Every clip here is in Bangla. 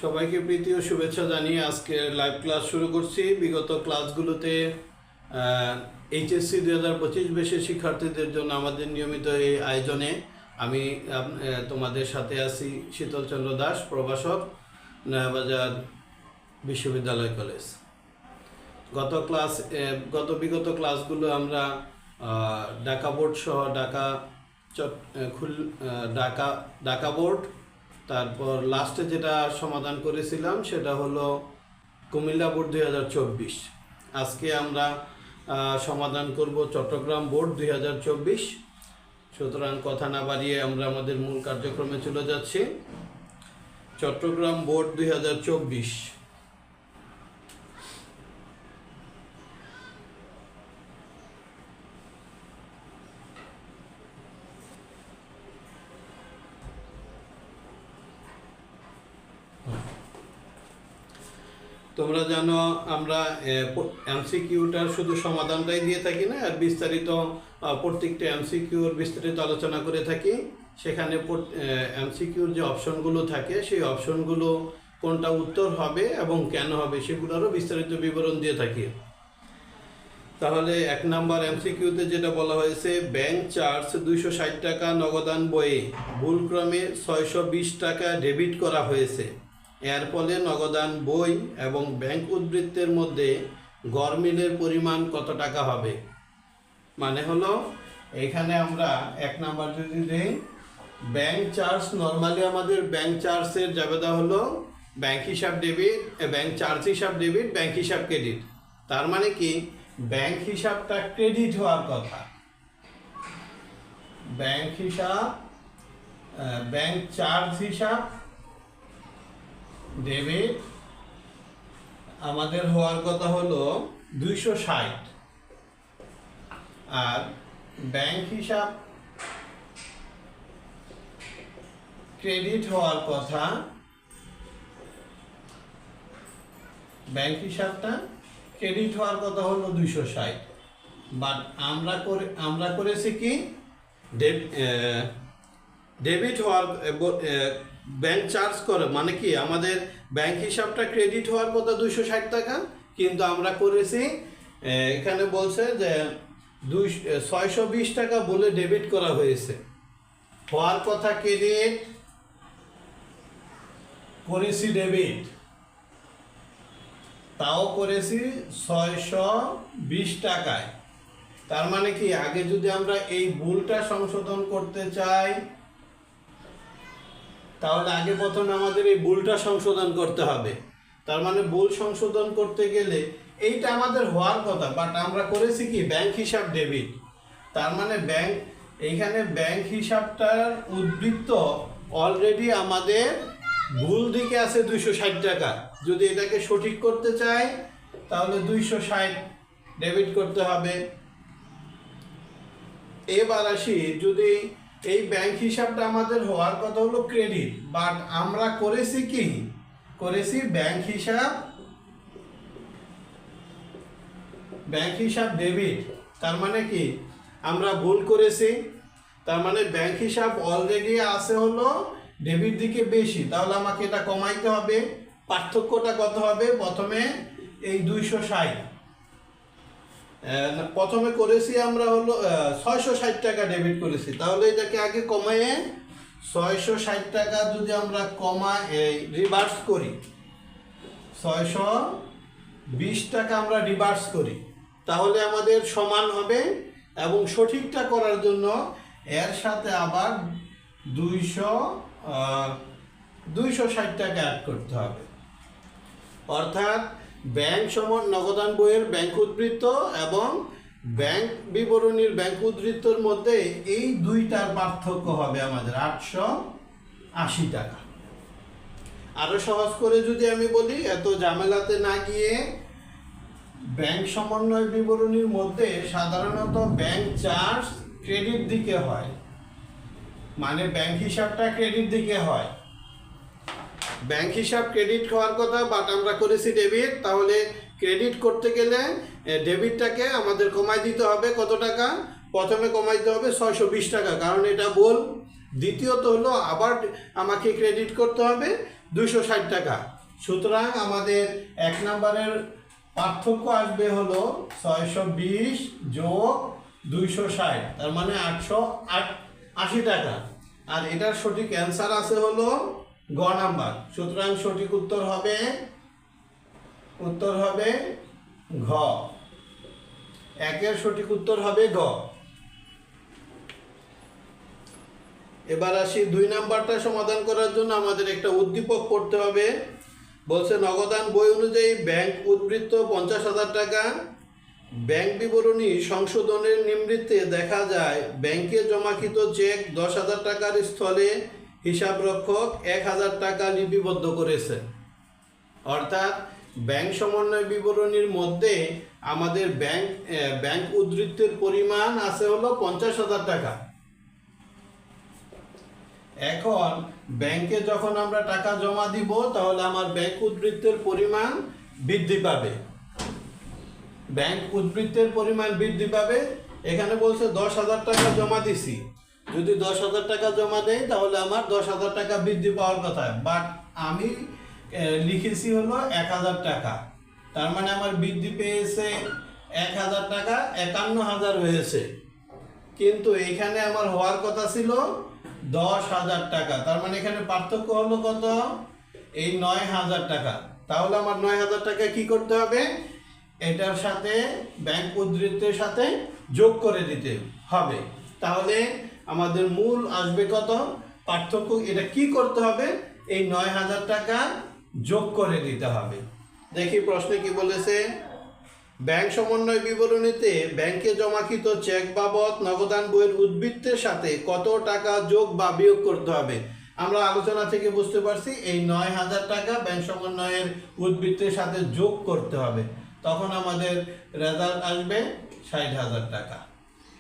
সবাইকে প্রীতি ও শুভেচ্ছা জানিয়ে আজকে লাইভ ক্লাস শুরু করছি। বিগত ক্লাসগুলোতে এইচএসসি 2025 বেশের শিক্ষার্থীদের জন্য আমাদের নিয়মিত এই আয়োজনে আমি তোমাদের সাথে আছি শীতলচন্দ্র দাস, প্রভাষক, নয়াবাজার বিশ্ববিদ্যালয় কলেজ। বিগত ক্লাসগুলো আমরা ঢাকা বোর্ড সহ ঢাকা বোর্ড, তারপর লাস্টে যেটা সমাধান করেছিলাম সেটা হলো কুমিল্লা বোর্ড 2024। আজকে আমরা সমাধান করব চট্টগ্রাম বোর্ড 2024। সুতরাং কথা না বাড়িয়ে আমরা আমাদের মূল কার্যক্রমে চলে যাচ্ছি। চট্টগ্রাম বোর্ড 2024। তোমরা জানো আমরা এমসিকিউটার শুধু সমাধানটাই দিয়ে থাকি না, আর বিস্তারিত প্রত্যেকটা এমসিকিউর বিস্তারিত আলোচনা করে থাকি। সেখানে এমসিকিউর যে অপশনগুলো থাকে সেই অপশনগুলো কোনটা উত্তর হবে এবং কেন হবে সেগুলোরও বিস্তারিত বিবরণ দিয়ে থাকি। তাহলে 1 নম্বর এমসিকিউতে যেটা বলা হয়েছে, ব্যাংক চার্জ 260 টাকা নগদান বইয়ে ভুলক্রমে 620 টাকা ডেবিট করা হয়েছে। এর ফলে নগদান বই এবং ব্যাংক উদ্ধৃতের মধ্যে গড়মিলের পরিমাণ কত টাকা হবে? মানে হলো এখানে আমরা 1 নাম্বার যদি দেই, ব্যাংক চার্জ, নর্মালি আমাদের ব্যাংক চার্জের জাবেদা হলো ব্যাংক হিসাব ডেবিট, ব্যাংক চার্জ হিসাব ডেবিট, ব্যাংক হিসাব ক্রেডিট। তার মানে কি ব্যাংক হিসাবটা ক্রেডিট হওয়ার কথা। ব্যাংক চার্জ হিসাব ডেবিট আমাদের হওয়ার কথা হলো 260, আর ব্যাংক হিসাব ক্রেডিট হওয়ার কথা, ব্যাংক হিসাবটা ক্রেডিট হওয়ার কথা হলো 260। বাট আমরা করেছি কি ডেবিট হওয়ার ব্যাংক চার্জ করে, মানে কি আমাদের ব্যাংক হিসাবটা ক্রেডিট হওয়ার কথা 260 টাকা, কিন্তু আমরা করেছি এখানে বলছে যে 620 টাকা বলে ডেবিট করা হয়েছে। হওয়ার কথা ক্রেডিট, করেছি ডেবিট, তাও করেছি 620 টাকায়। তার মানে কি আগে যদি আমরা এই ভুলটা সংশোধন করতে চাই তাহলে আগে প্রথমে আমাদের এই ভুলটা সংশোধন করতে হবে। তার মানে ভুল সংশোধন করতে গেলে এইটা আমাদের হওয়ার কথা, বাট আমরা করেছি কি ব্যাংক হিসাব ডেবিট। তার মানে এইখানে ব্যাংক হিসাবটার উদ্বৃত্ত অলরেডি আমাদের ভুল দিকে আছে 260 টাকা। যদি এটাকে সঠিক করতে চাই তাহলে 260 ডেবিট করতে হবে। এবার আসি, যদি এই ব্যাংক হিসাবটা আমাদের হওয়ার কথা হলো ক্রেডিট, বাট আমরা করেছি কি ব্যাংক হিসাব ডেবিট। তার মানে কি আমরা ভুল করেছি, তার মানে ব্যাংক হিসাব অলরেডি আছে হলো ডেবিট দিকে বেশি, তাহলে আমাকে এটা কমাইতে হবে। পার্থক্যটা কত হবে? প্রথমে এই 260 প্রথমে করেছি আমরা হলো 660 টাকা ডেবিট করেছি, তাহলে এটাকে আগে কমায়ে 660 টাকা যদি আমরা রিভার্স করি, 620 টাকা আমরা রিভার্স করি, তাহলে আমাদের সমান হবে। এবং সঠিকটা করার জন্য এর সাথে আবার 260 টাকা অ্যাড করতে হবে। অর্থাৎ ব্যাংক সমান নগদান বইয়ের ব্যাংক উদ্ধৃত এবং ব্যাংক বিবরণীর ব্যাংক উদ্ধৃতর মধ্যে এই দুইটার পার্থক্য হবে আমাদের 880 টাকা। আরো সহজ করে যদি আমি বলি, এত ঝামেলাতে না গিয়ে, ব্যাংক সমন্বয় বিবরণীর মধ্যে সাধারণত ব্যাংক চার্জ ক্রেডিট দিকে হয়, মানে ব্যাংক হিসাবটা ক্রেডিট দিকে হয়। ব্যাংক হিসাব ক্রেডিট হওয়ার কথা, বাট আমরা করেছি ডেবিট, তাহলে ক্রেডিট করতে গেলে ডেবিটটাকে আমাদের কমাই দিতে হবে। কত টাকা? প্রথমে কমাই দিতে হবে 620 টাকা, কারণ এটা ভুল। দ্বিতীয়ত হলো আবার আমাকে ক্রেডিট করতে হবে 260 টাকা। সুতরাং আমাদের 1 নম্বরের পার্থক্য আসবে হলো 620 যোগ 260, তার মানে 880 টাকা। আর এটার সঠিক অ্যান্সার আছে হলো গ নাম্বার। সুতরাং সঠিক উত্তর হবে ঘ। 1-এর সঠিক উত্তর হবে ঘ। এবার আসি 2 নাম্বারটা সমাধান করার জন্য আমাদের একটা উদ্দীপক পড়তে হবে। বলছে নগদান বই অনুযায়ী ব্যাংক উদ্বৃত্ত 50,000 টাকা। ব্যাংক বিবরণী সংশোধনের নিবৃত্তে দেখা যায় ব্যাংকে জমাকৃত চেক 10,000 টাকার স্থলে হিসাবরক্ষক 1,000 টাকা লিপিবদ্ধ করেছে। অর্থাৎ ব্যাংক সমন্বয় বিবরণীর মধ্যে আমাদের ব্যাংক উদ্বৃত্তের পরিমাণ আছে হলো 50,000 টাকা। এখন ব্যাংকে যখন আমরা টাকা জমা দিব তাহলে আমার ব্যাংক উদ্বৃত্তের পরিমাণ বৃদ্ধি পাবে। ব্যাংক উদ্বৃত্তের পরিমাণ বৃদ্ধি পাবে। এখানে বলছে 10,000 টাকা জমা দিছি, যদি 10,000 টাকা জমা দেয় তাহলে আমার 10,000 টাকা বৃদ্ধি পাওয়ার কথা, বাট আমি লিখেছি হলো 1,000 টাকা। তার মানে আমার বৃদ্ধি পেয়েছে 1,000 টাকা, 51,000 হয়েছে। কিন্তু এখানে আমার হওয়ার কথা ছিল 10,000 টাকা। তার মানে এখানে পার্থক্য হলো কত? এই 9,000 টাকা। তাহলে আমার 9,000 টাকা কি করতে হবে? এটার সাথে ব্যাংক উদ্বৃত্তের সাথে যোগ করে দিতে হবে। তাহলে আমাদের মূল আসবে কত? পার্থক্য এটা কি করতে হবে? এই 9,000 টাকা যোগ করে দিতে হবে। দেখি প্রশ্নে কি বলেছে। ব্যাংক সমন্বয় বিবরণীতে ব্যাংকে জমাকৃত চেক বাবদ নগদান বইয়ের উদ্বৃত্তের সাথে কত টাকা যোগ বা বিয়োগ করতে হবে। আমরা আলোচনা থেকে বুঝতে পারছি এই 9,000 টাকা ব্যাংক সমন্বয়ের উদ্বৃত্তের সাথে যোগ করতে হবে, তখন আমাদের রেজাল্ট আসবে 60,000 টাকা।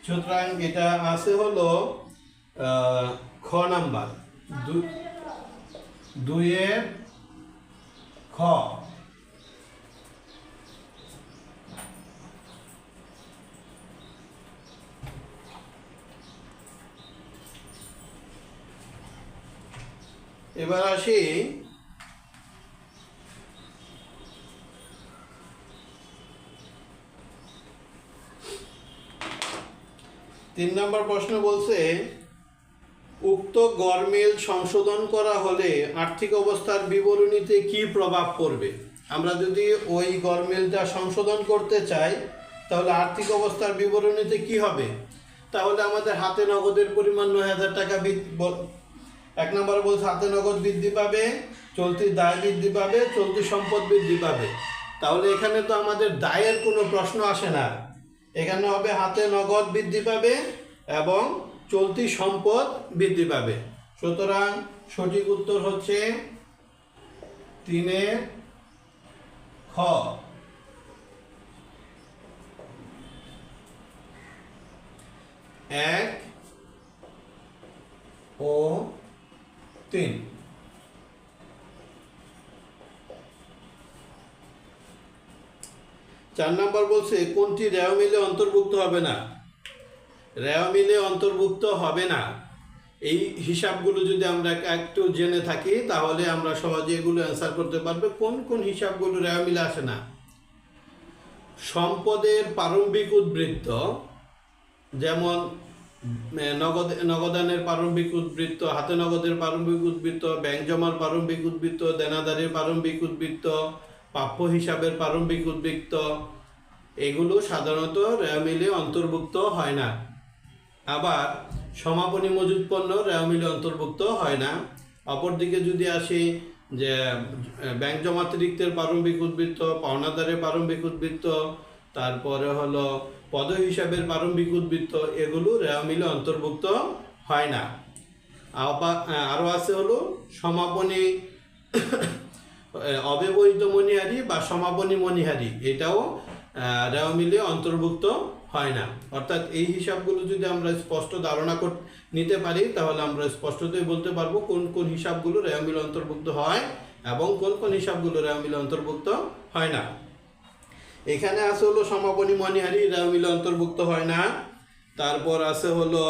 সুতরাং এটা আছে হলো খ নাম্বার, 2-এর খ। এবার আসি 3 নম্বর প্রশ্ন বলছে উক্ত গড়মিল সংশোধন করা হলে আর্থিক অবস্থার বিবরণীতে কি প্রভাব পড়বে। আমরা যদি ওই গড়মিলটা সংশোধন করতে চাই তাহলে আর্থিক অবস্থার বিবরণীতে কি হবে? তাহলে আমাদের হাতে নগদের পরিমাণ 9,000 টাকা। 1 নম্বরে বলছে হাতে নগদ বৃদ্ধি পাবে, চলতি দায় বৃদ্ধি পাবে, চলতি সম্পদ বৃদ্ধি পাবে। তাহলে এখানে তো আমাদের দায়ের কোনো প্রশ্ন আসে না, এখানে হবে হাতে নগদ বৃদ্ধি পাবে এবং চলতি সম্পদ বৃদ্ধি পাবে। সুতরাং সঠিক উত্তর হচ্ছে 3-এর খ। 1 ও 3। 4 নম্বর বলছে কোনটি রেওয়া মিলে অন্তর্ভুক্ত হবে না। রেওয়া মিলে অন্তর্ভুক্ত হবে না এই হিসাবগুলো যদি আমরা একটু জেনে থাকি তাহলে আমরা সহজে এগুলো অ্যান্সার করতে পারবো। কোন কোন হিসাবগুলো রেওয়া মিলে আসে না? সম্পদের প্রারম্ভিক উদ্বৃত্ত, যেমন নগদানের প্রারম্ভিক উদ্বৃত্ত, হাতে নগদের প্রারম্ভিক উদ্বৃত্ত, ব্যাংক জমার প্রারম্ভিক উদ্বৃত্ত, দেনাদারের প্রারম্ভিক উদ্বৃত্ত, প্রাপ্য হিসাবের প্রারম্ভিক উদ্বৃত্ত, এগুলো সাধারণত রেওয়া মিলে অন্তর্ভুক্ত হয় না। আবার সমাপনী মজুত পণ্য রেওয়া মিলে অন্তর্ভুক্ত হয় না। অপরদিকে যদি আসি যে ব্যাংক জমাতিরিক্তের প্রারম্ভিক উদ্বৃত্ত, পাওনাদারের প্রারম্ভিক উদ্বৃত্ত, তারপরে হলো পদ হিসাবের প্রারম্ভিক উদ্বৃত্ত, এগুলো রেওয়া মিলে অন্তর্ভুক্ত হয় না। আরও আছে হলো সমাপনী অব্যবহৃত মণিহারি বা সমাপনী মণিহারি, এটাও রেওয়া মিলে অন্তর্ভুক্ত হয় না। অর্থাৎ এই হিসাবগুলো যদি আমরা স্পষ্ট ধারণা নিতে পারি তাহলে আমরা স্পষ্টতই বলতে পারবো কোন কোন হিসাবগুলো রেওয়া মিলে অন্তর্ভুক্ত হয় এবং কোন কোন হিসাবগুলো রেওয়া মিলে অন্তর্ভুক্ত হয় না। এখানে আছে হলো সমাপনী মণিহারি রেওয়া মিলে অন্তর্ভুক্ত হয় না। তারপর আছে হলো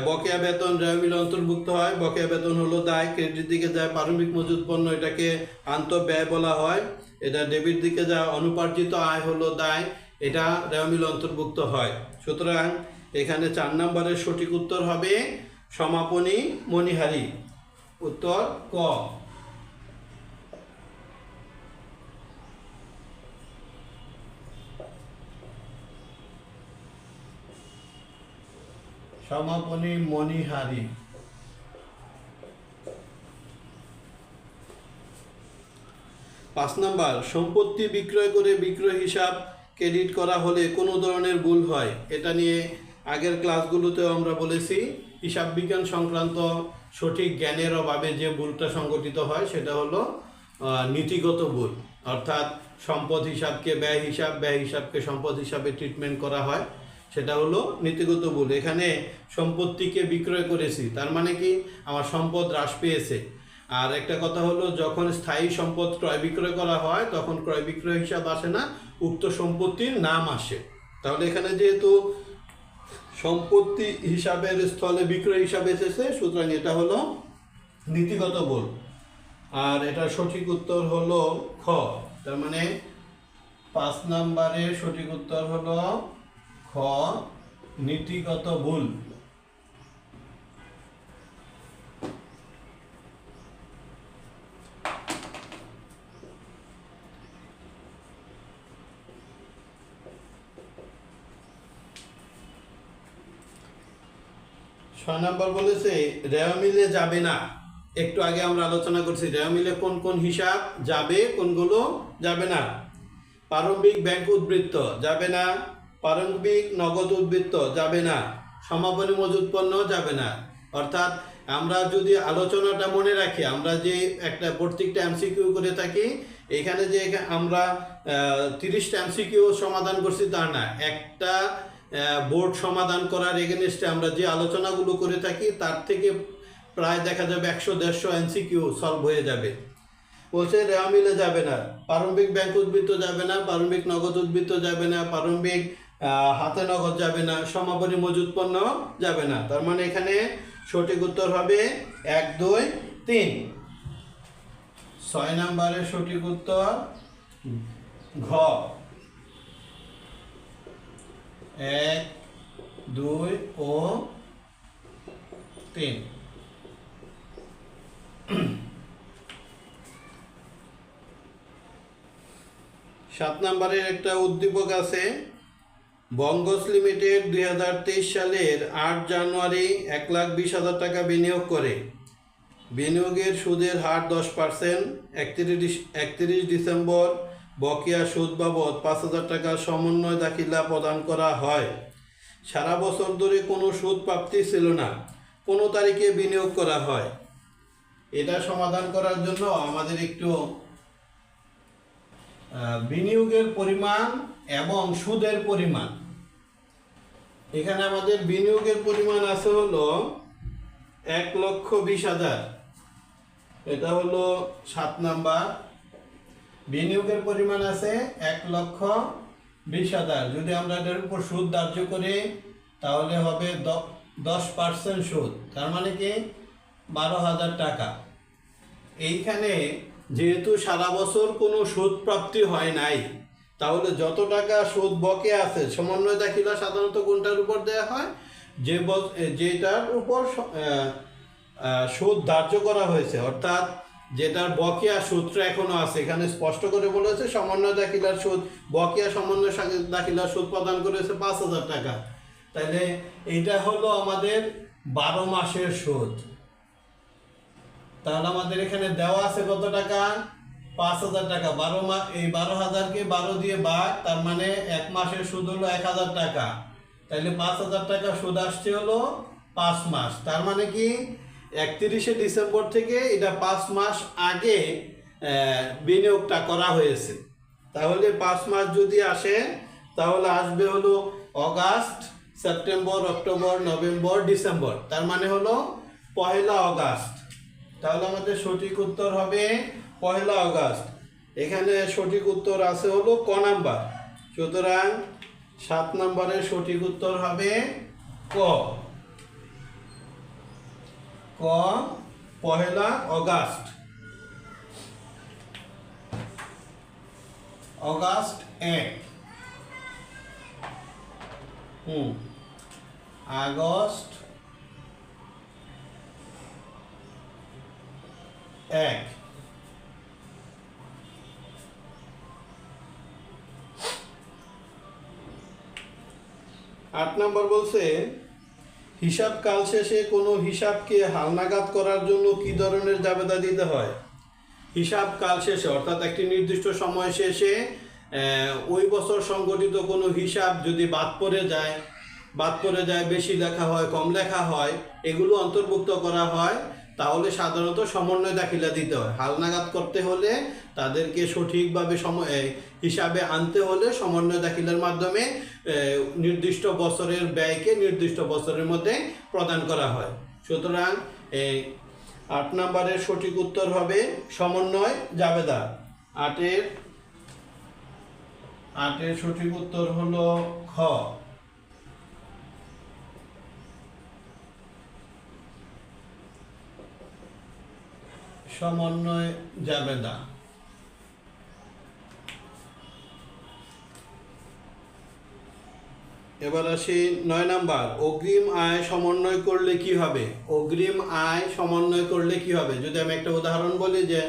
বকেয়া বেতন রেওয়া মিলে অন্তর্ভুক্ত হয়। বকেয়া বেতন হলো দায়, ক্রেডিট দিকে যায় প্রারম্ভিক মজুত পণ্য, এটাকে আন্তঃব্যয় বলা হয়। এটা ডেবিট দিকে যায় অনুপার্জিত আয় হলো দায়, এটা রেওয়া মিলে অন্তর্ভুক্ত হয়। সুতরাং এখানে 4 নম্বরের সঠিক উত্তর হবে সমাপনী মণিহারি। উত্তর ক। সমাপনী মণিহারি। 5 নম্বর, সম্পত্তি বিক্রয় করে বিক্রয় হিসাব ক্রেডিট করা হলে কোনো ধরনের ভুল হয়। এটা নিয়ে আগের ক্লাসগুলোতেও আমরা বলেছি, হিসাব বিজ্ঞান সংক্রান্ত সঠিক জ্ঞানের অভাবে যে ভুলটা সংঘটিত হয় সেটা হলো নীতিগত ভুল। অর্থাৎ সম্পদ হিসাবকে ব্যয় হিসাব, ব্যয় হিসাবকে সম্পদ হিসাবে ট্রিটমেন্ট করা হয়, সেটা হলো নীতিগত ভুল। এখানে সম্পত্তিকে বিক্রয় করেছি, তার মানে কি আমার সম্পদ হ্রাস পেয়েছে। আর একটা কথা হলো, যখন স্থায়ী সম্পদ ক্রয় বিক্রয় করা হয় তখন ক্রয় বিক্রয় হিসাব আসে না, উক্ত সম্পত্তির নাম আসে। তাহলে এখানে যেহেতু সম্পত্তি হিসাবের স্থলে বিক্রয় হিসাবে এসেছে, সুতরাং এটা হলো নীতিগত ভুল। আর এটা সঠিক উত্তর হলো খ। তার মানে 5 নম্বরের সঠিক উত্তর হলো খ, নীতিগত ভুল। ছয় নম্বর বলেছে রেওয়া মিলে যাবে না। একটু আগে আমরা আলোচনা করছি রেওয়া মিলে কোন কোন হিসাব যাবে, কোনগুলো যাবে না। প্রারম্ভিক ব্যাংক উদ্বৃত্ত যাবে না, প্রারম্ভিক নগদ উদ্বৃত্ত যাবে না, সমাপনী মজুত পণ্য যাবে না। অর্থাৎ আমরা যদি আলোচনাটা মনে রাখি, আমরা যে একটা প্রত্যেকটা এমসিকিউ করে থাকি, এখানে যে আমরা 30টা এমসিকিউ সমাধান করছি তা না, একটা বোর্ড সমাধান করার এগেনস্টে আমরা যে আলোচনাগুলো করে থাকি তার থেকে প্রায় দেখা যাবে 100-150 এমসিকিউ সলভ হয়ে যাবে। বলছে রেওয়া মিলে যাবে না, প্রারম্ভিক ব্যাংক উদ্বৃত্ত যাবে না, প্রারম্ভিক নগদ উদ্বৃত্ত যাবে না, প্রারম্ভিক হাতে নগদ যাবে না, সমাপনী মজুত পণ্য যাবে না। তার মানে এখানে সঠিক উত্তর হবে 1, 2, 3। 6 নম্বরের সঠিক উত্তর ঘ, 1, 2 ও 3। 7 নম্বরের একটা উদ্দীপক আছে, বঙ্গস লিমিটেড 2023 সালের 8 জানুয়ারি 1,20,000 টাকা বিনিয়োগ করে। বিনিয়োগের সুদের হার 10%। 31 ডিসেম্বর বকেয়া সুদ বাবদ 5,000 টাকা সমন্বয় দাখিলা প্রদান করা হয়। সারা বছর ধরে কোনো সুদ প্রাপ্তি ছিল না, কোনো তারিখে বিনিয়োগ করা হয়। এটা সমাধান করার জন্য আমাদের একটু বিনিয়োগের পরিমাণ এবং সুদের পরিমাণ, এখানে আমাদের বিনিয়োগের পরিমাণ আছে হলো 1,20,000, এটা হলো 7 নাম্বার। বিনিয়োগের পরিমাণ আছে 1,20,000, যদি আমরা এটার উপর সুদ ধার্য করি তাহলে হবে 10% সুদ, তার মানে কি 12,000 টাকা। এইখানে যেহেতু সারা বছর কোনো সুদ প্রাপ্তি হয় নাই, তাহলে যত টাকা সুদ বকে আছে সমন্বয় দাখিলা সাধারণত কোনটার উপর দেওয়া হয়, যেটার উপর সুদ ধার্য করা হয়েছে, অর্থাৎ যেটার বকেয়া সূত্র এখনো আছে। এখানে স্পষ্ট করে বলেছে সমন্বয় দাখিলার সুদ, বকেয়া সমন্বয় দাখিলার সুদ প্রদান করেছে 5,000 টাকা। তাহলে এইটা হলো আমাদের 12 মাসের সুদ। তাহলে আমাদের এখানে দেওয়া আছে কত টাকা, 5,000 টাকা। 12 মাস, এই 12,000কে 12 দিয়ে ভাগ, তার মানে এক মাসের সুদ হলো 1,000 টাকা। তাহলে 5,000 টাকা সুদ আসছে হলো 5 মাস। তার মানে কি 31 ডিসেম্বর থেকে এটা 5 মাস আগে বিনিয়োগটা করা হয়েছে। তাহলে 5 মাস যদি আসে তাহলে আসবে হলো August, September, October, November, December, তার মানে হলো 1 আগস্ট। তাহলে আমাদের সঠিক উত্তর হবে 1 আগস্ট। এখানে সঠিক উত্তর আছে হলো ক নাম্বার। সুতরাং 7 নম্বরের সঠিক উত্তর হবে ক। ক পহেলা অগাস্ট, অগাস্ট 1, আগস্ট 1, 8 নম্বর বলছে হিসাব কাল শেষে কোনো হিসাবকে হালনাগাদ করার জন্য কি ধরনের জাবেদা দিতে হয়। হিসাব কাল শেষে অর্থাৎ একটি নির্দিষ্ট সময় শেষে ওই বছর সংগঠিত কোনো হিসাব যদি বাদ পড়ে যায়, বেশি লেখা হয়, কম লেখা হয়, এগুলো অন্তর্ভুক্ত করা হয়, তাহলে সাধারণত সমন্বয় দাখিলা দিতে হয়। হালনাগাদ করতে হলে তাদেরকে সঠিকভাবে হিসাবে আনতে হলে সমন্বয় দাখিলার মাধ্যমে নির্দিষ্ট বছরের ব্যয়কে নির্দিষ্ট বছরের মধ্যে প্রদান করা হয়। সুতরাং 8 নম্বরের সঠিক উত্তর হবে সমন্বয় জাবেদা। 8-এর সঠিক উত্তর হলো খ, সমন্বয় জাবেদা। এবার আসি 9 নাম্বার, অগ্রিম আয় সমন্বয় করলে কি হবে। অগ্রিম আয় সমন্বয় করলে কি হবে, যদি আমি একটা উদাহরণ বলি যে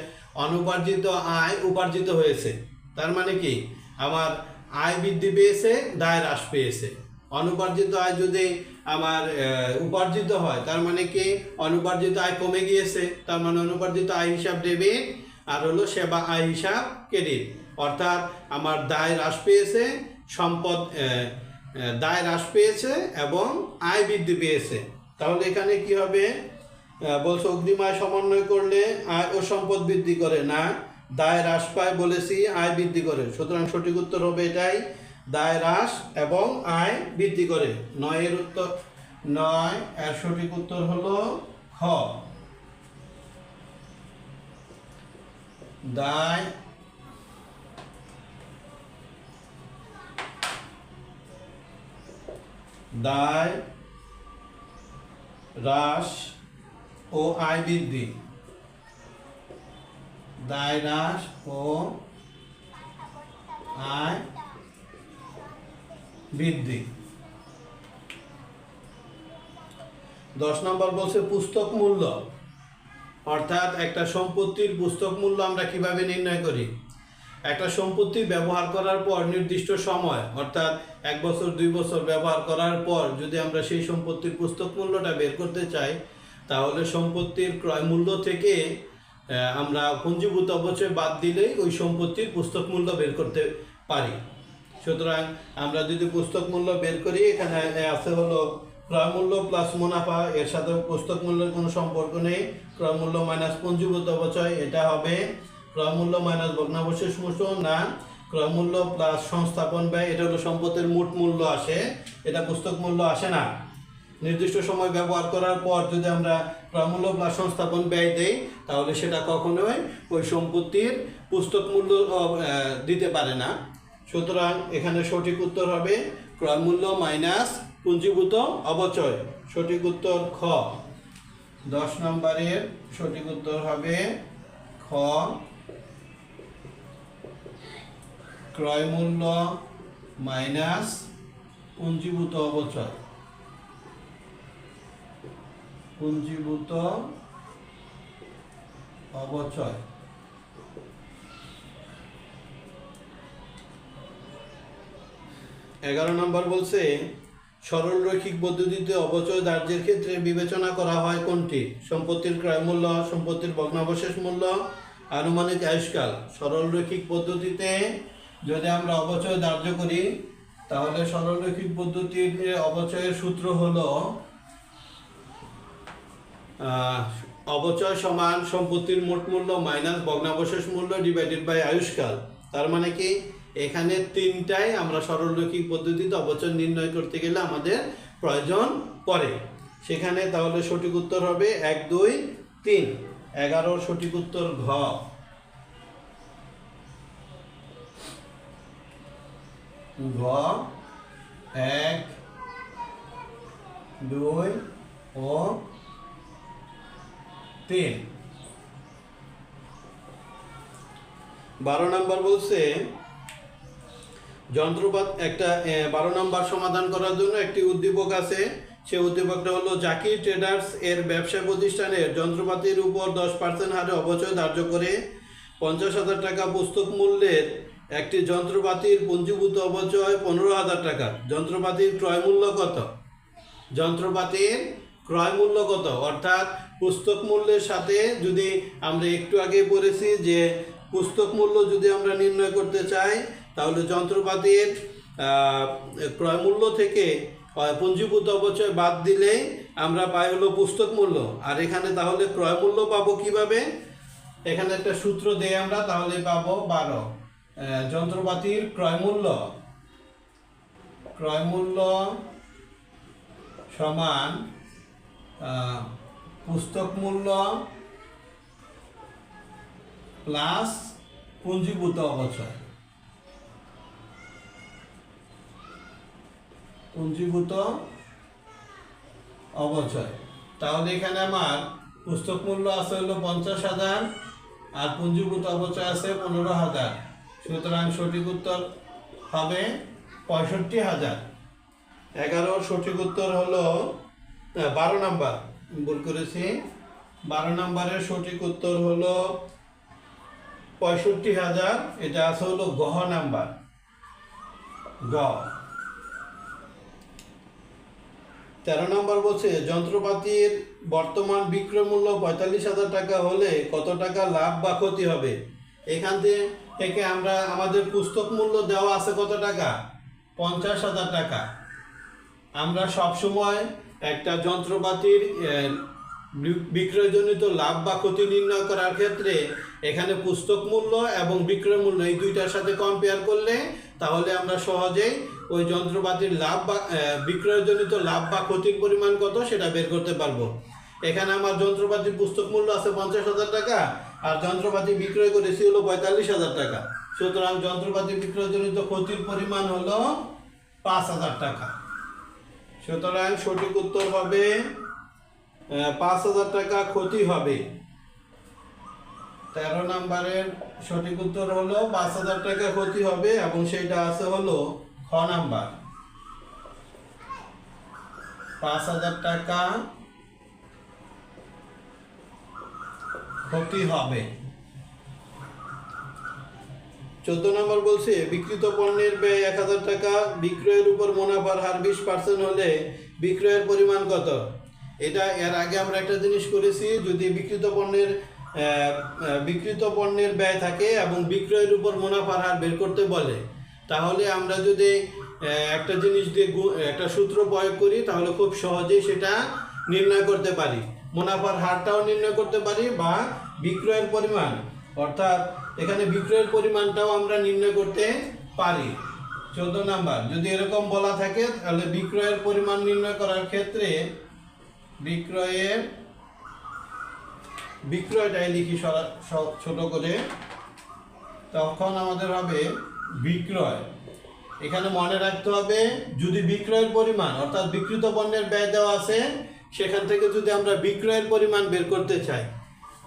অনুপার্জিত আয় উপার্জিত হয়েছে, তার মানে কি আমার আয় বৃদ্ধি পেয়েছে, দায় হ্রাস পেয়েছে। অনুপার্জিত আয় যদি আমার উপার্জিত হয়, তার মানে কি অনুপার্জিত আয় কমে গিয়েছে, তার মানে অনুপার্জিত আয় হিসাব ডেবিট আর হলো সেবা আয় হিসাব ক্রেডিট। অর্থাৎ আমার দায় হ্রাস পেয়েছে, সম্পদ দায় হ্রাস পেয়েছে এবং আয় বৃদ্ধি পেয়েছে। তাহলে এখানে কি হবে, বলছে অগ্রিম আয় সমন্বয় করলে আয় ও সম্পদ বৃদ্ধি করে না, দায় হ্রাস পায় বলেছি, আয় বৃদ্ধি করে। সুতরাং সঠিক উত্তর হবে এটাই, দায় হ্রাস এবং আয় বৃদ্ধি করে। 9-এর উত্তর 9 এর সঠিক উত্তর হলো খ, দায় হ্রাস ও আয় বৃদ্ধি, দায় হ্রাস ও আয় বৃদ্ধি। 10 নম্বর বলছে পুস্তক মূল্য, অর্থাৎ একটা সম্পত্তির পুস্তক মূল্য আমরা কিভাবে নির্ণয় করি। একটা সম্পত্তি ব্যবহার করার পর নির্দিষ্ট সময় অর্থাৎ 1 বছর 2 বছর ব্যবহার করার পর যদি আমরা সেই সম্পত্তির পুস্তক মূল্যটা বের করতে চাই, তাহলে সম্পত্তির ক্রয় মূল্য থেকে আমরা পঞ্জীভূত অবচয় বাদ দিলেই ওই সম্পত্তির পুস্তক মূল্য বের করতে পারি। সুতরাং আমরা যদি পুস্তক মূল্য বের করি, এখানে আছে হলো ক্রয় মূল্য প্লাস মুনাফা, এর সাথে পুস্তক মূল্যের কোনো সম্পর্ক নেই। ক্রয় মূল্য মাইনাস পঞ্জীভূত অবচয়, এটা হবে ক্রয় মূল্য মাইনাস ভগ্নাবশেষ মূল্য, না ক্রয় মূল্য প্লাস সংস্থাপন ব্যয়, এটা হলো সম্পদের মোট মূল্য আসে, এটা পুস্তক মূল্য আসে না। নির্দিষ্ট সময় ব্যবহার করার পর যদি আমরা ক্রয় মূল্য প্লাস সংস্থাপন ব্যয় দেই, তাহলে সেটা কখনোই ওই সম্পত্তির পুস্তক মূল্য দিতে পারে না। সুতরাং এখানে সঠিক উত্তর হবে ক্রয় মূল্য মাইনাস পুঞ্জীভূত অবচয়। সঠিক উত্তর খ। 10 নম্বরের সঠিক উত্তর হবে খ, ক্রয় মূল্য মাইনাস পুঞ্জীভূত অবচয়। পুঞ্জীভূত অবচয়। 11 নম্বর বলছে সরল রৈখিক পদ্ধতিতে অবচয় ধার্যের ক্ষেত্রে বিবেচনা করা হয় কোনটি। সম্পত্তির ক্রয় মূল্য, সম্পত্তির ভগ্নাবশেষ মূল্য, আনুমানিক আয়ুষ্কাল। সরল রৈখিক পদ্ধতিতে যদি আমরা অবচয় ধার্য করি, তাহলে সরল রৈখিক পদ্ধতির অবচয়ের সূত্র হলো অবচয় সমান সম্পত্তির মোট মূল্য মাইনাস ভগ্নাবশেষ মূল্য ডিভাইডেড বাই আয়ুষ্কাল। তার মানে কি এখানে 3টাই আমরা সরলরৈখিক পদ্ধতিতে অবচয় নির্ণয় করতে গেলে আমাদের প্রয়োজন পড়ে। সেখানে তাহলে সঠিক উত্তর হবে 1, 2, 3। 11 সঠিক উত্তর ঘ। ঘ 1, 2 ও 3। 12 নম্বর বলছে একটা 12 নম্বর সমাধান করার জন্য একটি উদ্দীপক আছে। সেই উদ্দীপকটা হলো জাকির ট্রেডার্স এর ব্যবসা প্রতিষ্ঠানের যন্ত্রপাতির উপর 10% হারে অবচয় ধার্য করে 50,000 টাকা পুস্তক মূল্যের একটি যন্ত্রপাতির পুঞ্জীভূত অবচয় 15,000 টাকা। যন্ত্রপাতির ক্রয় মূল্য কত? যন্ত্রপাতির ক্রয় মূল্য কত? অর্থাৎ পুস্তক মূল্যের সাথে যদি আমরা একটু আগে পড়েছি যে পুস্তক মূল্য যদি আমরা নির্ণয় করতে চাই তাহলে যন্ত্রপাতির ক্রয় মূল্য থেকে পুঞ্জীভূত অবচয় বাদ দিলে আমরা পাই হলো পুস্তক মূল্য। আর এখানে তাহলে ক্রয় মূল্য পাবো কিভাবে? এখানে একটা সূত্র দেই আমরা, তাহলে পাবো 12। যন্ত্রপাতির ক্রয় মূল্য সমান পুস্তক মূল্য প্লাস পুঞ্জীভূত অবচয়। তাহলে এখানে আমার পুস্তক মূল্য আছে হলো 50,000 আর পুঞ্জীভূত অবচয় আছে 15,000। সুতরাং সঠিক উত্তর হবে 65,000। 11 সঠিক উত্তর হলো 12 নাম্বার, ভুল করেছি। 12 নাম্বারের সঠিক উত্তর হলো 65,000। এটা আছে হলো গ নাম্বার, গ। 13 নম্বর বলছে যন্ত্রপাতির বর্তমান বিক্রয় মূল্য 45,000 টাকা হলে কত টাকা লাভ বা ক্ষতি হবে? এখান থেকে আমরা আমাদের পুস্তক মূল্য দেওয়া আছে কত টাকা? 50,000 টাকা। আমরা সবসময় একটা যন্ত্রপাতির বিক্রয়জনিত লাভ বা ক্ষতি নির্ণয় করার ক্ষেত্রে এখানে পুস্তক মূল্য এবং বিক্রয় মূল্য এই দুইটার সাথে কম্পেয়ার করলে তাহলে আমরা সহজেই ওই যন্ত্রপাতির লাভ বা বিক্রয়জনিত লাভ বা ক্ষতির পরিমাণ কত সেটা বের করতে পারবো। এখানে আমার যন্ত্রপাতির পুস্তক মূল্য আছে 50,000 টাকা আর যন্ত্রপাতি বিক্রয় করেছি হলো 45,000 টাকা। সুতরাং যন্ত্রপাতি বিক্রয়জনিত ক্ষতির পরিমাণ হলো 5,000 টাকা। সুতরাং সঠিক উত্তর হবে 5,000 টাকা ক্ষতি হবে। 13 নম্বরের সঠিক উত্তর হলো 5,000 টাকা ক্ষতি হবে এবং সেটা আছে হলো খ নাম্বার, 5,000 টাকা ক্ষতি হবে। 14 নম্বর বলছে বিক্রিত পণ্যের ব্যয় 1,000 টাকা, বিক্রয়ের উপর মুনাফার হার 20% হলে বিক্রয়ের পরিমাণ কত? এটা এর আগে আমরা একটা জিনিস করেছি, যদি বিক্রিত পণ্যের ব্যয় থাকে এবং বিক্রয়ের উপর মুনাফার হার বের করতে বলে তাহলে আমরা যদি একটা জিনিস দিয়ে একটা সূত্র প্রয়োগ করি তাহলে খুব সহজেই সেটা নির্ণয় করতে পারি। মুনাফার হারটাও নির্ণয় করতে পারি বা বিক্রয়ের পরিমাণ, অর্থাৎ এখানে বিক্রয়ের পরিমাণটাও আমরা নির্ণয় করতে পারি। 14 নাম্বার যদি এরকম বলা থাকে তাহলে বিক্রয়ের পরিমাণ নির্ণয় করার ক্ষেত্রে বিক্রয়টাই লিখি ছোট করে, তখন আমাদের হবে বিক্রয়। এখানে মনে রাখতে হবে যদি বিক্রয়ের পরিমাণ অর্থাৎ বিক্রিত পণ্যের ব্যয় দেওয়া আছে সেখান থেকে যদি আমরা বিক্রয়ের পরিমাণ বের করতে চাই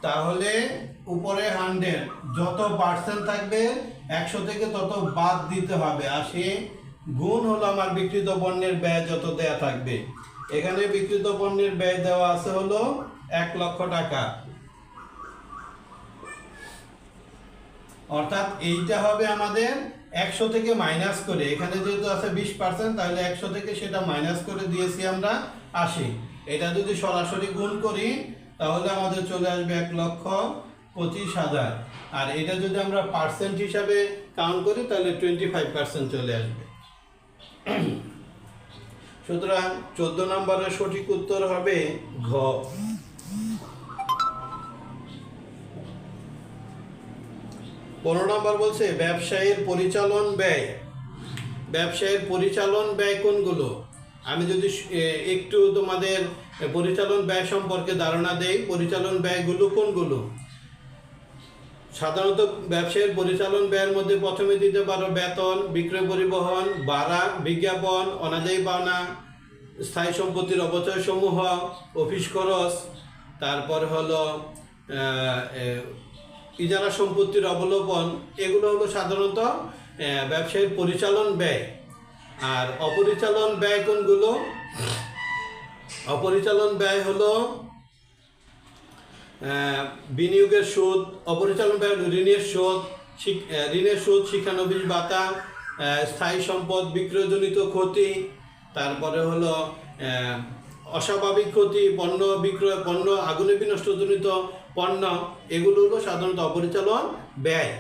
তাহলে উপরে 100 যত পার্সেন্ট থাকবে 100 থেকে তত বাদ দিতে হবে 80 গুণ হলো আমার বিক্রিত পণ্যের ব্যয় যত দেয়া থাকবে। এখানে বিক্রিত পণ্যের ব্যয় দেওয়া আছে হলো 1 লক্ষ টাকা, অর্থাৎ এইটা হবে আমাদের 100 থেকে মাইনাস করে, এখানে যেহেতু আছে 20% তাহলে 100 থেকে সেটা মাইনাস করে দিয়েছি আমরা 80। এটা যদি সরাসরি গুণ করি তাহলে আমাদের চলে আসবে 1,25,000। আর এটা যদি আমরা পার্সেন্ট হিসাবে কাউন্ট করি তাহলে 25% চলে আসবে। সুতরাং 14 নম্বরের সঠিক উত্তর হবে ঘ। 15 নম্বর বলছে ব্যবসায়ের পরিচালন ব্যয় কোনগুলো? আমি যদি একটু তোমাদের পরিচালন ব্যয় সম্পর্কে ধারণা দেই, পরিচালন ব্যয়গুলো কোনগুলো? সাধারণত ব্যবসায়ের পরিচালন ব্যয়ের মধ্যে প্রথমে দিতে পারো বেতন, বিক্রয় পরিবহন, ভাড়া, বিজ্ঞাপন, অনাদায়ী পাওনা, স্থায়ী সম্পত্তির অপচয় সমূহ, অফিস খরচ, তারপর হলো ইজারা সম্পত্তির অবলোপন, এগুলো হলো সাধারণত ব্যবসায়ীর পরিচালন ব্যয়। আর অপরিচালন ব্যয় কোনগুলো? অপরিচালন ব্যয় হলো বিনিয়োগের সুদ, অপরিচালন ব্যয় হলো ঋণের সুদ, শিক্ষানবিশ ভাতা, স্থায়ী সম্পদ বিক্রয়জনিত ক্ষতি, তারপরে হলো অস্বাভাবিক ক্ষতি, পণ্য আগুনে বিনষ্টজনিত পণ্য, এগুলো হলো সাধারণত অপরিচালন ব্যয়।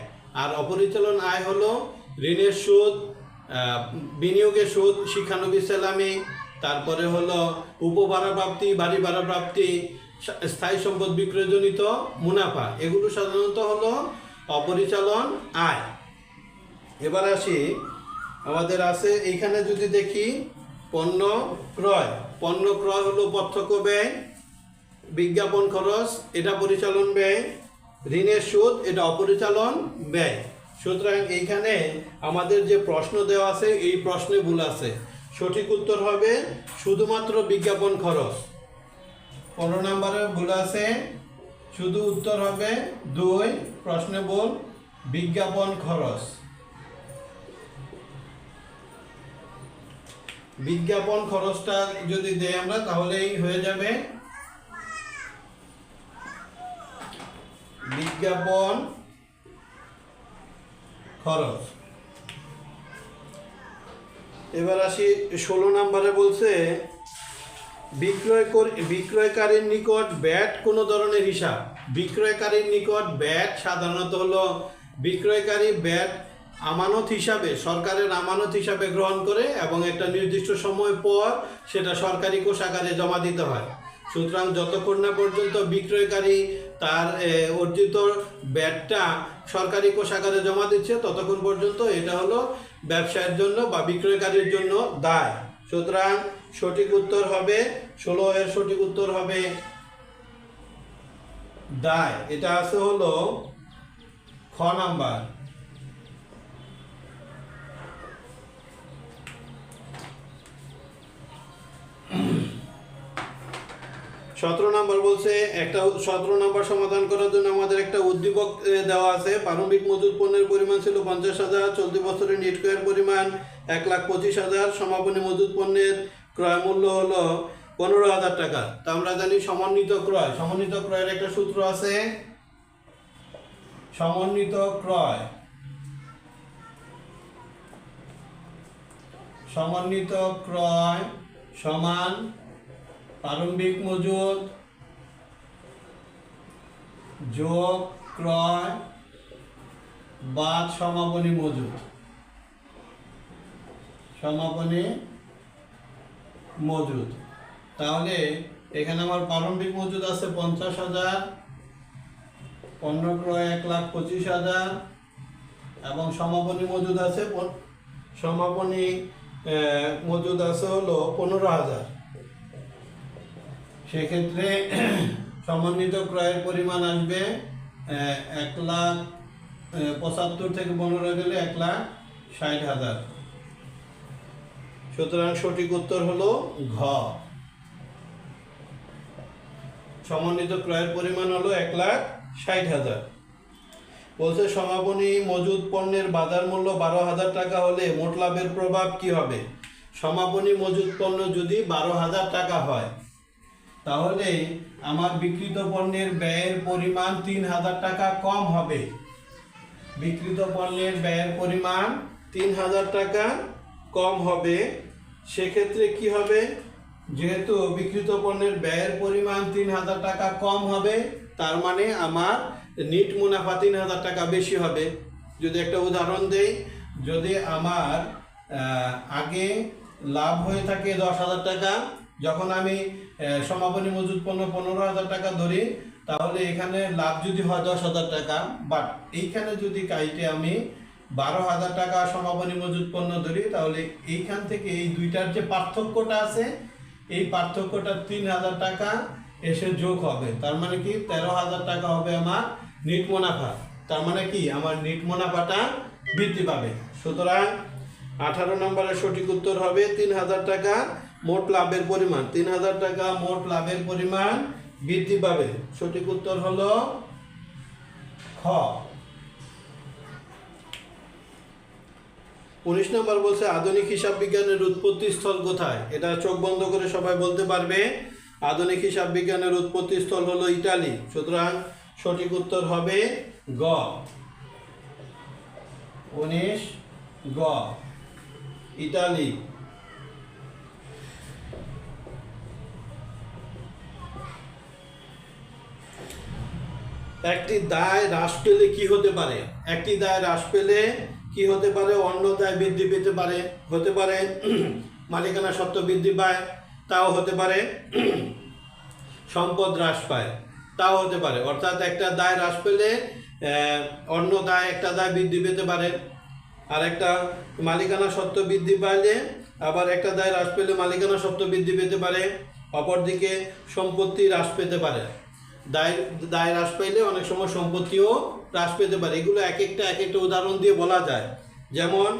আর অপরিচালন আয় হলো ঋণের সুদ, বিনিয়োগের সুদ, শিক্ষানবিশ সেলামি, তারপরে হলো উপভাড়া প্রাপ্তি, বাড়ি ভাড়া প্রাপ্তি, স্থায়ী সম্পদ বিক্রয়জনিত মুনাফা, এগুলো সাধারণত হলো অপরিচালন আয়। এবার আসি, আমাদের আছে এইখানে যদি দেখি পণ্য ক্রয় হলো প্রত্যক্ষ ব্যয়, বিজ্ঞাপন খরচ এটা পরিচালন ব্যয়, ঋণের সুদ এটা অপরিচালন ব্যয়। সুতরাং এইখানে আমাদের যে প্রশ্ন দেওয়া আছে এই প্রশ্নে ভুল আছে। সঠিক উত্তর হবে শুধুমাত্র বিজ্ঞাপন খরচ। 15 নম্বরে ভুল আছে, শুধু উত্তর হবে 2, প্রশ্নে ভুল, বিজ্ঞাপন খরচ। বিজ্ঞাপন খরচটা যদি দেই আমরা তাহলেই হয়ে যাবে বিজ্ঞাপন খরচ। এবার আসি 16 নম্বরে বলছে বিক্রয়কারীর নিকট ব্যাট কোন ধরনের হিসাব। বিক্রয়কারীর নিকট ব্যাট সাধারণত হলো বিক্রয়কারী ব্যাট আমানত হিসাবে, সরকারের আমানত হিসাবে গ্রহণ করে এবং একটা নির্দিষ্ট সময় পর সেটা সরকারি কোষাগারে জমা দিতে হয়। সুতরাং যতক্ষণ না পর্যন্ত বিক্রয়কারী তার অর্জিত ব্যাটটা সরকারি কোষাগারে জমা দিচ্ছে ততক্ষণ পর্যন্ত এটা হলো ব্যবসায়ের জন্য বা বিক্রয়কারীর জন্য দায়। সুতরাং সঠিক উত্তর হবে 16 এর সঠিক উত্তর হবে দায়। এটা আছে হলো খ নাম্বার। 17 নম্বর বলছে, 17 নম্বর সমাধান করার জন্য আমাদের একটা উদ্দীপক দেওয়া আছে। প্রারম্ভিক মজুত পণ্যের পরিমাণ ছিল 50,000, চলতি বছরের নেট ক্রয়ের পরিমাণ 1,25,000, সমাপনী মজুত পণ্যের ক্রয় মূল্য হলো 15,000 টাকা। তা আমরা জানি সমন্বিত ক্রয়ের একটা সূত্র আছে, সমন্বিত ক্রয় সমান প্রারম্ভিক মজুত যোগ ক্রয় বাদ সমাপনী মজুত। তাহলে এখানে আমার প্রারম্ভিক মজুত আছে 50,000, পণ্য ক্রয় 1,25,000 এবং সমাপনী মজুত আছে হলো 15,000। সেক্ষেত্রে সমন্বিত ক্রয়ের পরিমাণ আসবে 1,75,000 থেকে 15 গেলে 1,60,000। সুতরাং সঠিক উত্তর হলো ঘ। সমন্বিত ক্রয়ের পরিমাণ হলো 1,60,000। বলছে সমাপনী মজুদ পণ্যের বাজার মূল্য 12,000 টাকা হলে মোট লাভের প্রভাব কি হবে? সমাপনী মজুদ পণ্য যদি 12,000 টাকা হয় তাহলে আমার বিক্রিত পণ্যের ব্যয়ের পরিমাণ 3,000 টাকা কম হবে। বিক্রিত পণ্যের ব্যয়ের পরিমাণ 3,000 টাকা কম হবে। সেক্ষেত্রে কি হবে? যেহেতু বিক্রিত পণ্যের ব্যয়ের পরিমাণ 3,000 টাকা কম হবে, তার মানে আমার নিট মুনাফা 3,000 টাকা বেশি হবে। যদি একটা উদাহরণ দেই, যদি আমার আগে লাভ হয়ে থাকে 10,000 টাকা, যখন আমি সমাপনী মজুদ পণ্য 15,000 টাকা ধরি, তাহলে এখানে লাভ যদি হয় 10,000 টাকা, বাট এইখানে যদি কাইটে আমি 12,000 টাকা সমাপনী মজুদ পণ্য ধরি, তাহলে এইখান থেকে এই দুইটার যে পার্থক্যটা আছে, এই পার্থক্যটা 3,000 টাকা এসে যোগ হবে। তার মানে কি 13,000 টাকা হবে আমার নিট মুনাফা। তার মানে কি আমার নিট মুনাফাটা বৃদ্ধি পাবে। সুতরাং 18 নম্বরের সঠিক উত্তর হবে 3,000 টাকা মোট লাভের পরিমাণ। 3,000 টাকা মোট লাভের পরিমাণ বৃদ্ধি পাবে। সঠিক উত্তর হলো খ। 19 নম্বর বলছে আধুনিক হিসাব বিজ্ঞানের উৎপত্তি স্থল কোথায়? এটা চোখ বন্ধ করে সবাই বলতে পারবে। আধুনিক হিসাব বিজ্ঞানের উৎপত্তি স্থল হলো ইতালি। সুতরাং সঠিক উত্তর হবে গ। 19 গ, ইতালি। একটি দায় হ্রাস পেলে কি হতে পারে? একটি দায় হ্রাস পেলে কি হতে পারে? অন্য দায় বৃদ্ধি পেতে পারে, হতে পারে মালিকানা সত্ত্ব বৃদ্ধি পায়, তাও হতে পারে সম্পদ হ্রাস পায়, তাও হতে পারে। অর্থাৎ একটা দায় হ্রাস পেলে অন্য দায়, একটা দায় বৃদ্ধি পেতে পারে, আর একটা মালিকানা সত্ত্ব বৃদ্ধি পাইলে আবার একটা দায় হ্রাস পেলে মালিকানা সত্ত্ব বৃদ্ধি পেতে পারে, অপরদিকে সম্পত্তি হ্রাস পেতে পারে। দায় হ্রাস পাইলে অনেক সময় সম্পত্তিও হ্রাস পেতে পারে। এগুলো এক একটা উদাহরণ দিয়ে বলা যায়। যেমন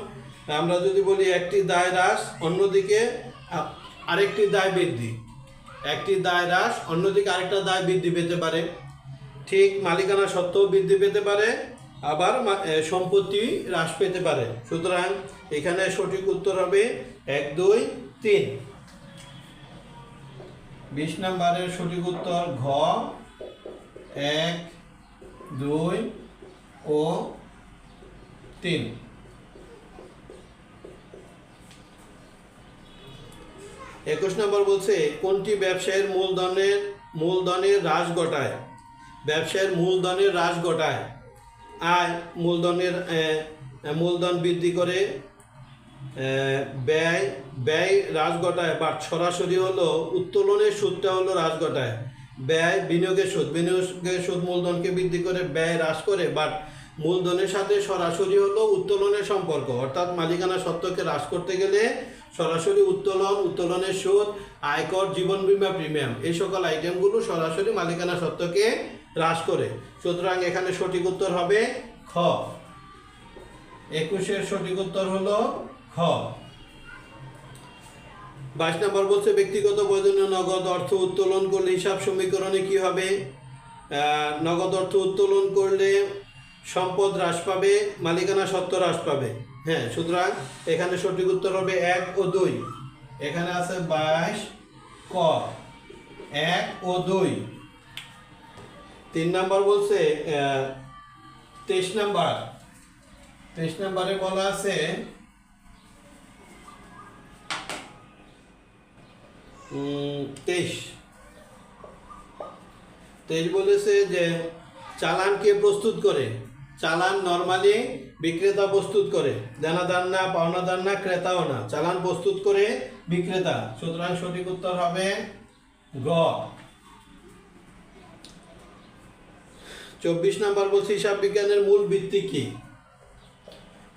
আমরা যদি বলি একটি দায় হ্রাস, অন্যদিকে আরেকটি দায় বৃদ্ধি। একটি দায় হ্রাস, অন্যদিকে আরেকটা দায় বৃদ্ধি পেতে পারে। ঠিক মালিকানা সত্ত্বেও বৃদ্ধি পেতে পারে, আবার সম্পত্তি হ্রাস পেতে পারে। সুতরাং এখানে সঠিক উত্তর হবে 1, 2, 3। 20 নম্বরের সঠিক উত্তর ঘ, 1, 2 ও 3। 21 নম্বর বলছে কোনটি ব্যবসায়ের মূলধনের হ্রাস ঘটায়? ব্যবসায়ের মূলধনের হ্রাস ঘটায়। আয় মূলধন বৃদ্ধি করে, ব্যয় হ্রাস ঘটায়, বাট সরাসরি হলো উত্তোলনের সুদটা হলো হ্রাস ঘটায়। ব্যয় বিনিয়োগের সুদ মূলধনকে বৃদ্ধি করে, ব্যয় হ্রাস করে, বাট মূলধনের সাথে সরাসরি হলো উত্তোলনের সম্পর্ক। অর্থাৎ মালিকানা সত্ত্বকে হ্রাস করতে গেলে সরাসরি উত্তোলনের সুদ, আয়কর, জীবন বীমা প্রিমিয়াম, এই সকল আইটেমগুলো সরাসরি মালিকানা সত্ত্বকে হ্রাস করে। সুতরাং এখানে সঠিক উত্তর হবে খ। 21-এর সঠিক উত্তর হলো খ। 22 নম্বর বলছে ব্যক্তিগত প্রয়োজনীয় নগদ অর্থ উত্তোলন করলে হিসাব সমীকরণে কি হবে? নগদ অর্থ উত্তোলন করলে সম্পদ হ্রাস পাবে, মালিকানা সত্ত্ব হ্রাস পাবে। হ্যাঁ, সুতরাং এখানে সঠিক উত্তর হবে 1 ও 2। এখানে আছে 22 ক, 1 ও 2। 3 নম্বর বলছে 23 নম্বরে বলা আছে 23 বলেছে যে চালান কে প্রস্তুত করে? চালান নরমালি বিক্রেতা প্রস্তুত করে, দেনাদার না, পাওনাদার না, ক্রেতাও না, চালান প্রস্তুত করে বিক্রেতা। সুতরাং সঠিক উত্তর হবে গ। 24 নম্বর বলছে হিসাব বিজ্ঞানের মূল ভিত্তি কি?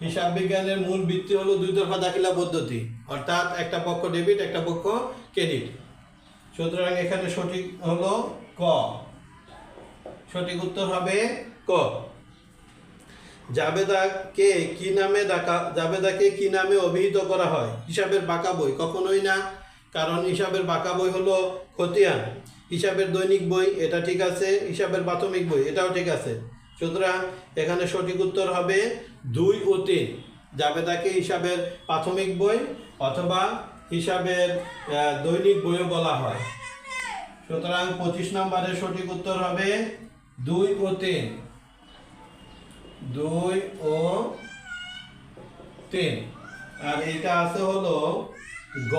হিসাব বিজ্ঞানের মূল ভিত্তি হলো দুই তরফা দাখিলা পদ্ধতি, অর্থাৎ একটা পক্ষ ডেবিট, একটা পক্ষ ক্রেডিট। সুতরাং এখানে সঠিক হলো ক। সঠিক উত্তর হবে ক। জাবেদাকে কি নামে অভিহিত করা হয়? হিসাবের বাঁকা বই? কখনোই না, কারণ হিসাবের বাঁকা বই হলো খতিয়ান। হিসাবের দৈনিক বই, এটা ঠিক আছে। হিসাবের প্রাথমিক বই, এটাও ঠিক আছে। সুতরাং এখানে সঠিক উত্তর হবে 2 ও 3। জাবেদাকে হিসাবের প্রাথমিক বই অথবা হিসাবের দৈনিক বইও বলা হয়। সুতরাং 25 নম্বরের সঠিক উত্তর হবে 2 ও 3। 2 ও 3। আর এটা আছে হলো গ।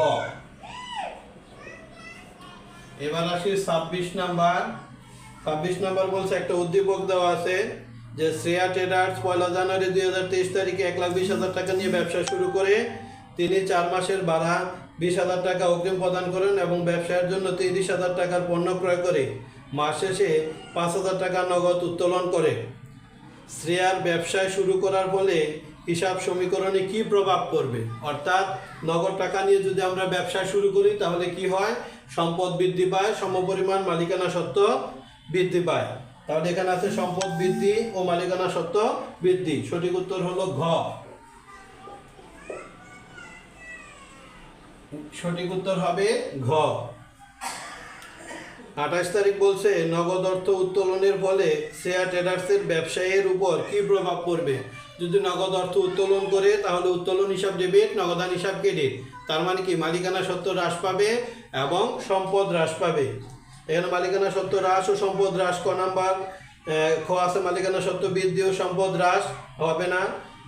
এবার আসি 26 নাম্বার। 26 নাম্বার বলছে একটা উদ্দীপক দেওয়া আছে যে শ্রেয়া ট্রেডার্স 1 জানুয়ারি 2023 তারিখে 1,20,000 টাকা নিয়ে ব্যবসা শুরু করে তিনি 4 মাসের ভাড়া 20,000 টাকা অগ্রিম প্রদান করেন এবং ব্যবসার জন্য 30,000 টাকার পণ্য ক্রয় করে মাস শেষে 5,000 টাকা নগদ উত্তোলন করে। শ্রেয়ার ব্যবসায় শুরু করার ফলে হিসাব সমীকরণে কি প্রভাব পড়বে? অর্থাৎ নগদ টাকা নিয়ে যদি আমরা ব্যবসা শুরু করি তাহলে কি হয়? সম্পদ বৃদ্ধি পায়, সমপরিমাণ মালিকানা সত্ত্ব বৃদ্ধি পায়। তাহলে এখানে আছে সম্পদ বৃদ্ধি ও মালিকানা সত্ত্ব বৃদ্ধি। সঠিক উত্তর হলো ঘ। সঠিক উত্তর হবে ঘ। 28 তারিখ বলছে নগদ অর্থ উত্তোলনের ফলে শেয়ার ট্রেডার্সের ব্যবসায়ের উপর কী প্রভাব পড়বে। যদি নগদ অর্থ উত্তোলন করে তাহলে উত্তোলন হিসাব ডেবিট, নগদান হিসাব ক্রেডিট। তার মানে কি মালিকানা সত্ত্ব হ্রাস পাবে এবং সম্পদ হ্রাস পাবে। এখানে মালিকানা সত্ত্ব হ্রাস ও সম্পদ হ্রাস ক নাম্বার খ আছে মালিকানা সত্ত্ব বৃদ্ধি ও সম্পদ হ্রাস হবে না,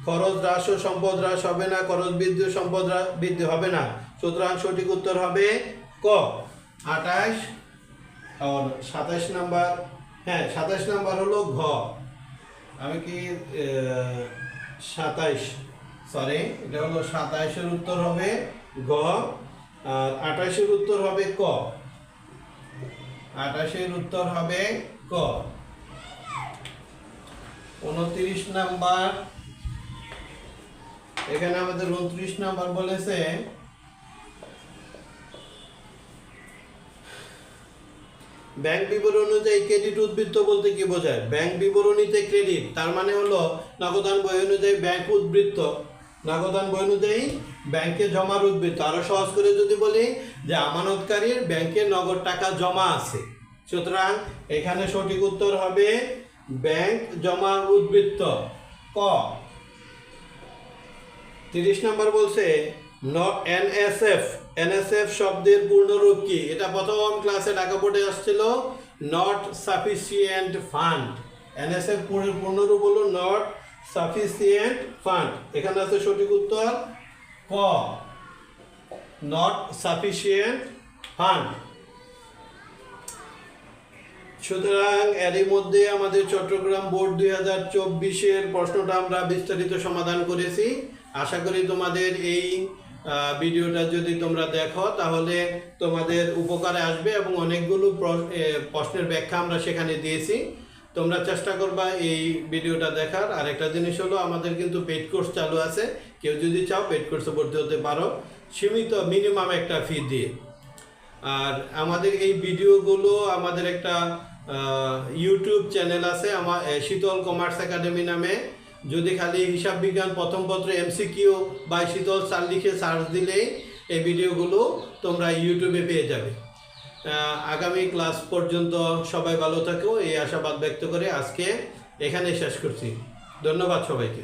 খরচ হ্রাস ও সম্পদ হ্রাস হবে না, খরচ বৃদ্ধি ও সম্পদ বৃদ্ধি হবে না। সুতরাং সঠিক উত্তর হবে ক 28 আর 27 নাম্বার। হ্যাঁ 27 নাম্বার হলো ঘ। আমি কি 27 সরি এটা হলো 27-এর উত্তর হবে ঘ আর 28-এর উত্তর হবে ক। 28-এর উত্তর হবে ক। 29 নাম্বার, এখানে আমাদের 29 নাম্বার বলেছে ব্যাংক বিবরণ অনুযায়ী ক্রেডিট উদ্বৃত্ত বলতে কি বোঝায়। ব্যাংক বিবরণীতে ক্রেডিট তার মানে হলো নগদান বই অনুযায়ী ব্যাংক উদ্বৃত্ত, নগদান বই অনুযায়ী ব্যাংকে জমার উদ্বৃত্ত। আরো সহজ করে যদি বলি যে আমানতকারীর ব্যাংকে নগদ টাকা জমা আছে। সুতরাং এখানে সঠিক উত্তর হবে ব্যাংক জমার উদ্বৃত্ত ক। 30 নম্বর বলছে এনএসএফ শব্দের পূর্ণরূপ কি। এটা প্রথম ক্লাসে ঢাকা বোর্ডে আসছিল নট সাফিসিয়েন্ট ফান্ড। এনএসএফ পূর্ণরূপ হলো নট সাফিসিয়েন্ট ফান্ড। এখানে আছে সঠিক উত্তর ক নট সাফিসিয়েন্ট ফান্ড। সুতরাং এরই মধ্যে আমাদের চট্টগ্রাম বোর্ড 2024-এর প্রশ্নটা আমরা বিস্তারিত সমাধান করেছি। আশা করি তোমাদের এই ভিডিওটা যদি তোমরা দেখো তাহলে তোমাদের উপকারে আসবে এবং অনেকগুলো প্রশ্নের ব্যাখ্যা আমরা সেখানে দিয়েছি। তোমরা চেষ্টা করবা এই ভিডিওটা দেখার। আর একটা জিনিস হলো আমাদের কিন্তু পেইড কোর্স চালু আছে, কেউ যদি চাও পেইড কোর্সে ভর্তি হতে পারো সীমিত মিনিমাম একটা ফি দিয়ে। আর আমাদের এই ভিডিওগুলো আমাদের একটা ইউটিউব চ্যানেল আছে আমার শীতল কমার্স একাডেমি নামে। যদি খালি হিসাব বিজ্ঞান প্রথম পত্র এমসিকিউ বা শীতল স্যার লিখে সার্চ দিলেই এই ভিডিওগুলো তোমরা ইউটিউবে পেয়ে যাবে। আগামী ক্লাস পর্যন্ত সবাই ভালো থাকো এই আশাবাদ ব্যক্ত করে আজকে এখানে শেষ করছি। ধন্যবাদ সবাইকে।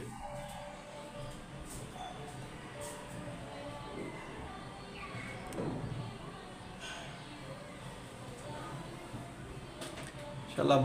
শালা